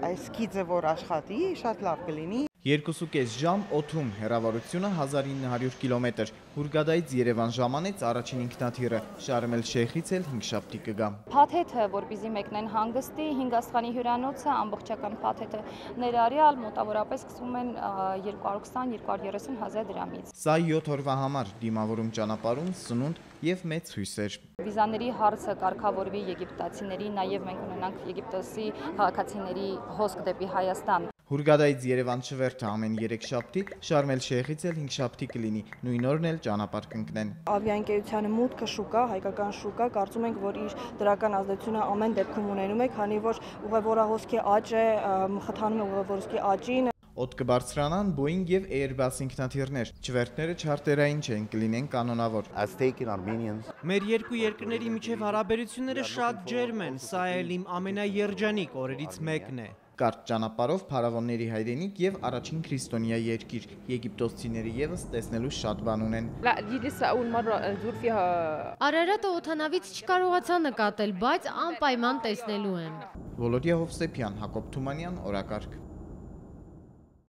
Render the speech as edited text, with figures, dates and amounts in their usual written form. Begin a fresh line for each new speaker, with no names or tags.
Այս գիծը որ աշխատի, շատ լավ կլինի։
2.5 ժամ օդում, հեռավորությունը 1900 կիլոմետր։ Հուրգադայից Երևան ժամանեց առաջին ինքնաթիռը, Շարմ էլ Շեյխից էլ հինգշաբթի կգա։
Փաթեթը, որպեսզի մեկնեն հանգստի, 5 աստղանի հյուրանոցը, ամբողջական փաթեթը ներառյալ մոտավորապես սկսվում են 220-230 հազար դրամից։
Սա 7 օրվա համար, դիմավորում ճանապարհում, սնունդ եւ մեծ հույսեր։
Վիզաների հարցը կարգավորվի եգիպտացիների, նաև մենք ունենանք Եգիպտոսի քաղաքացիների հոսք դեպի Հայաստան։
Հուրգադայից Երևան շվերթը ամեն 3 շաբթի, Շարմ էլ Շեյխից էլ 5 շաբթի կլինի, նույն օրն էլ ճանապարհ կընկնեն։
Ավիաընկերությանը մուտքը շուկա, հայկական շուկա, կարծում ենք, որ իր դրական ազդեցությունը ամեն դեպքում ունենում է, քանի որ ուղևորահոսքի աճ է, խթանում է ուղևորահոսքի աճին։
Օդ կբարձրանան Boeing եւ Airbus ինքնաթիռներ, չվերթները չարտերային չեն, կլինեն կանոնավոր։
Մեր երկու երկրների միջև հարաբերությունները շատ ջերմ են, սա էլ իմ ամենաերջանիկ օրերից մեկն է։
Կարճ ճանապարհով փարավոնների հայրենիք եւ առաջին քրիստոնյա երկիր, եգիպտոսցիները եւս տեսնելու շատ բան ունեն։
Արարատը օդանավից չկարողացա նկատել, բայց անպայման տեսնելու եմ։
Վոլոդիա Հովսեփյան, Հակոբ Թումանյան, օրակարգ։